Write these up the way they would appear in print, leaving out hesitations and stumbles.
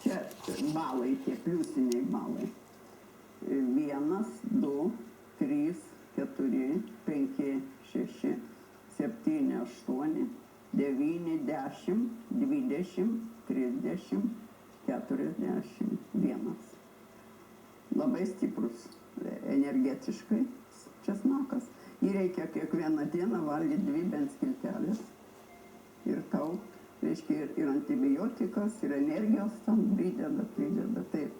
čia balai, tie pliusiniai balai. 1, 2, 3, 4, 5, 6, 7, 8, 9, 10, 20, 30, 41. Labai stiprus energetiškai česnakas. Jį reikia kiekvieną dieną valgyti 2 bent skiltelės. Ir tau, reiškia, ir antibiotikas, ir energijos tam prideda. Taip.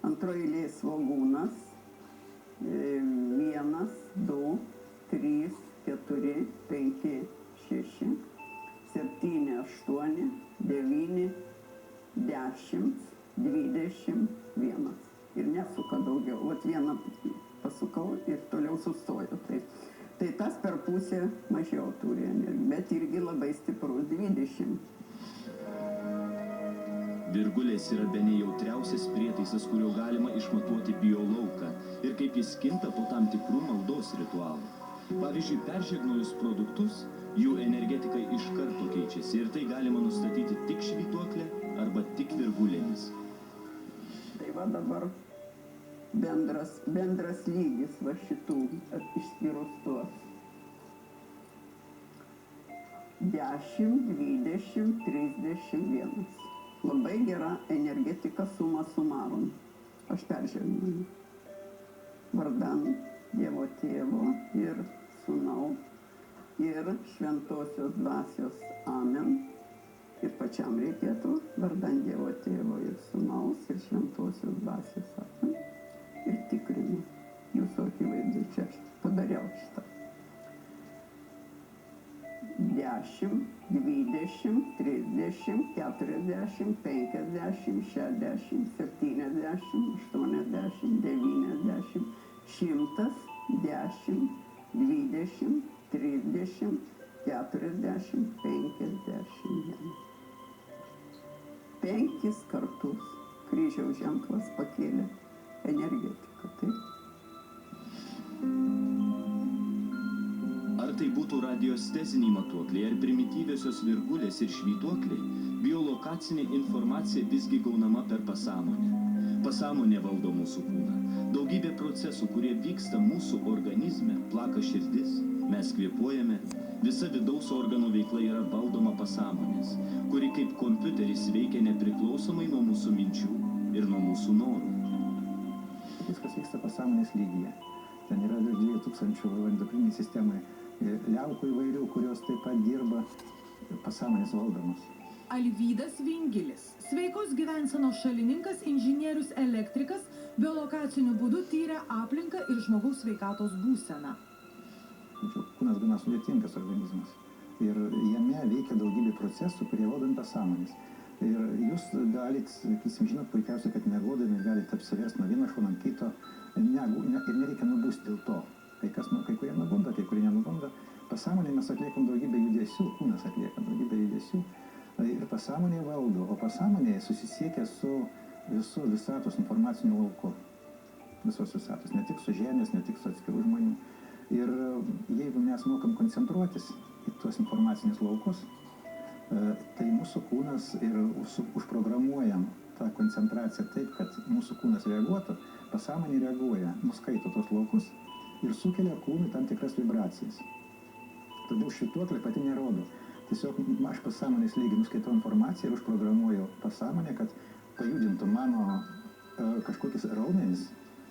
Antroji eilė svogūnas. 1, 2, 3, 4, 5, 6, 7, 8, 9, 10, 21. Ir nesuka daugiau. Vat vieną pasukau ir toliau sustoju. Tai tas per pusę mažiau turi energijos, bet irgi labai stiprus 20. Virgulės yra bene jautriausias prietaisas, kurio galima išmatuoti biolauką ir kaip jis kinta po tam tikrų maldos ritualų. Pavyzdžiui, peržegnojus produktus, jų energetika iš karto keičiasi ir tai galima nustatyti tik švytuoklė arba tik virgulėmis. Tai va dabar bendras lygis va šitų išskyrus tuos. 10, 20, 31. Labai gera energetika suma sumarum. Aš peržegnoju. Vardan Dievo Tėvo ir Sūnaus ir Šventosios Dvasios. Amen. Ir pačiam reikėtų vardan Dievo Tėvo ir Sūnaus ir Šventosios Dvasios. Amen. Ir tikrinu. Jūsų akivaizdžiai čia aš padariau šitą. 10, 20, 30, 40, 50, 60, 70, 80, 90, 100, 10, 20, 30, 40, 51. 5 kartus kryžiaus ženklas pakėlė energetiką. Taip? Ar tai būtų radiosteziniai matuokliai, ar primityviosios virgulės ir švytuokliai, biolokacinė informacija visgi gaunama per pasąmonę. Pasąmonė valdo mūsų kūną. Daugybė procesų, kurie vyksta mūsų organizme, plaka širdis, mes kvėpuojame, visa vidaus organų veikla yra valdoma pasąmonės, kuri kaip kompiuteris veikia nepriklausomai nuo mūsų minčių ir nuo mūsų norų. Viskas vyksta pasąmonės lygyje. Ten yra 2000 endokrininei sistemai liaukų įvairių, kurios taip pat dirba pasąmonės valdomos. Alvydas Vingilis, sveikos gyvensenos šalininkas, inžinierius elektrikas, biolokaciniu būdu tyrė aplinką ir žmogaus sveikatos būseną. Kūnas gana sudėtingas organizmas ir jame veikia daugybė procesų, kurie valdomi pasąmonės. Ir jūs galite, sakysim, žinot puikiausiai, kad miegodami galite apsiversti nuo vieno šono ant kito ir nereikia nubusti dėl to. Kai kurie nubunda, kai kurie nenubunda. Pasąmonėje mes atliekam daugybę judesių, kūnas atlieka daugybę judesių ir pasąmonė valdo, o pasąmonėje susisiekia su visu visatos informaciniu lauku. Visos visatos, ne tik su Žemės, ne tik su atskirų žmonių. Ir jeigu mes mokam koncentruotis į tuos informacinius laukus, tai mūsų kūnas ir užprogramuojam tą koncentraciją taip, kad mūsų kūnas reaguotų, pasąmonė reaguoja, nuskaito tos laukus ir sukelia kūnui tam tikras vibracijas. Todėl švytuoklė pati nerodo. Tiesiog aš pasąmonės lygį nuskaitau informaciją ir užprogramuoju pasąmonę, kad pajudintų mano kažkokius raumenis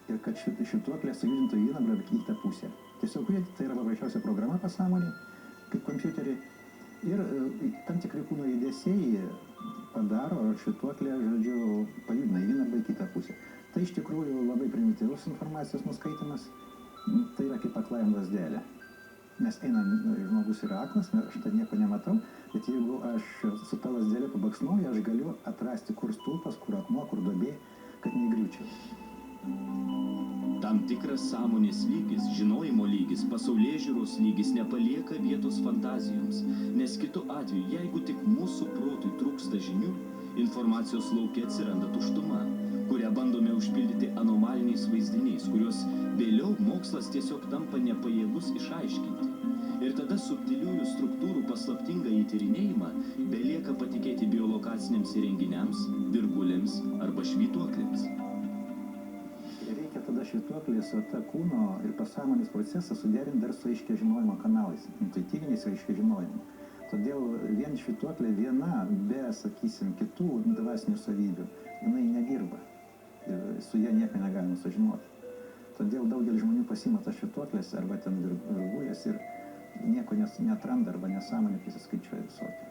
ir kad švytuoklė sujudintų vieną arba kitą pusę. Tiesiog tai yra paprasčiausia programa pasąmonė, kaip kompiuterį. Ir tam tikri kūno judesiai padaro švytuoklę, pajudina į vieną arba į kitą pusę. Tai iš tikrųjų labai primityvus informacijos nuskaitimas. Tai yra kaip aklajam lazdelė. Mes einam, žmogus yra aklas, aš tą nieko nematau, bet jeigu aš su ta lazdelė pabaksnuoju, aš galiu atrasti, kur stulpas, kur akmuo, kur duobė, kad neįgriūčiau. Tam tikras sąmonės lygis, žinojimo lygis, pasaulėžiūros lygis nepalieka vietos fantazijoms, nes kitu atveju, jeigu tik mūsų protui trūksta žinių, informacijos lauke atsiranda tuštuma, kurią bandome užpildyti anomaliniais vaizdiniais, kuriuos vėliau mokslas tiesiog tampa nepajėgus išaiškinti. Ir tada subtiliųjų struktūrų paslaptingą įtyrinėjimą belieka patikėti biolokaciniams įrenginiams, virgulėms arba švytuoklėms. Reikia tada švytuoklį su ta kūno ir pasąmonės procesą suderinti dar su aiškia žinojimo kanalais, intuityviniais aiškia žinojimu. Todėl vien švytuoklė viena, be, sakysim, kitų dvasinių savybių, jinai nedirba. Ir su ja nieko negalima sužinoti. Todėl daugelis žmonių pasima tas švytuoklės arba ten virgulės ir nieko neatranda arba nesąmonė prisiskaičiuoja visokią.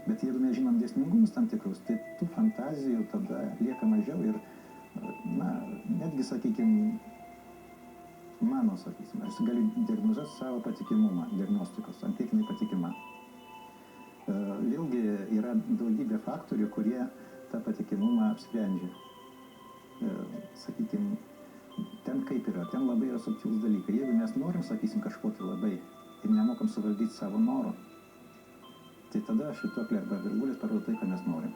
Bet jeigu mes žinom dėsningumus tam tikrus, tai tų fantazijų tada lieka mažiau ir, na, netgi, sakykime, aš galiu diagnozuoti savo patikimumą, diagnostikos, ant kiek jinai patikima. Vėlgi yra daugybė faktorių, kurie tą patikimumą apsprendžia. Sakykime, ten kaip yra, ten labai yra subtilūs dalykai. Jeigu mes norim, sakysim, kažko tai labai ir nemokam suvaldyti savo norų, tai tada švytuoklė arba virgulės parodo tai, ką mes norim.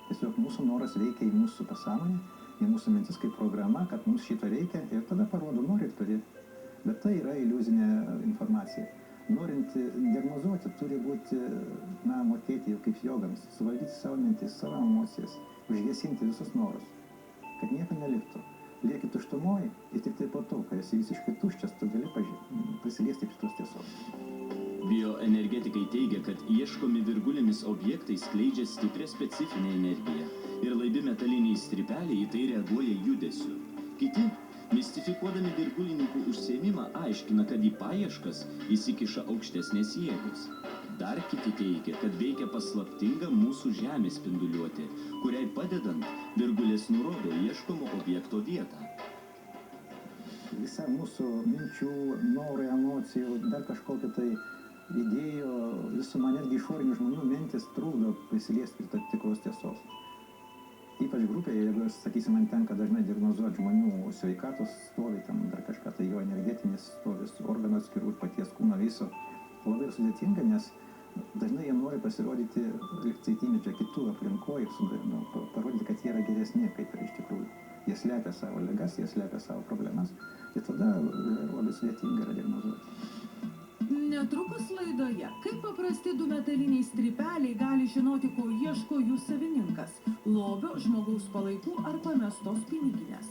Tiesiog mūsų noras veikia į mūsų pasąmonę, į mūsų mintis kaip programa, kad mums šito reikia ir tada parodo, nori ir turi. Bet tai yra iliuzinė informacija. Norint diagnozuoti, turi būti, na, mokėti jau kaip jogams, suvaldyti savo mintis, savo emocijas, užgesinti visus norus, kad nieko neliktų. Lieki tuštumoj ir tik tai po to, kai esi visiškai tuščias, tu gali prisiliesti prie tos tiesos. Bioenergetikai teigia, kad ieškomi virgulėmis objektai skleidžia stiprią specifinę energiją ir laibi metaliniai strypeliai į tai reaguoja judesiu. Kiti, mistifikuodami virgulininkų užsiėmimą, aiškina, kad į paieškas įsikiša aukštesnės jėgos. Dar kiti teigia, kad veikia paslaptinga mūsų žemės spinduliuotė, kuriai padedant virgulės nurodo ieškomo objekto vietą. Visa mūsų minčių, norų, emocijų, dar kažkokiu tai idėjų, visuma netgi išorinių žmonių mintis trukdo prisiliesti prie tikros tiesos. Ypač grupėje, jeigu, sakysim, man tenka dažnai diagnozuoti žmonių sveikatos stovį, ten dar kažką, tai jo energetinis stovis, organų atskirų, paties kūno viso, labai sudėtinga, nes dažnai jie nori pasirodyti lyg kitų aplinkoje, parodyti, kad jie yra geresni, kaip yra iš tikrųjų. Jie slepia savo ligas, jie slepia savo problemas ir tada labai sudėtinga yra diagnozuoti. Netrukus laidoje, kaip paprasti du metaliniai strypeliai gali žinoti, ko ieško jų savininkas – lobio, žmogaus palaikų ar pamestos piniginės.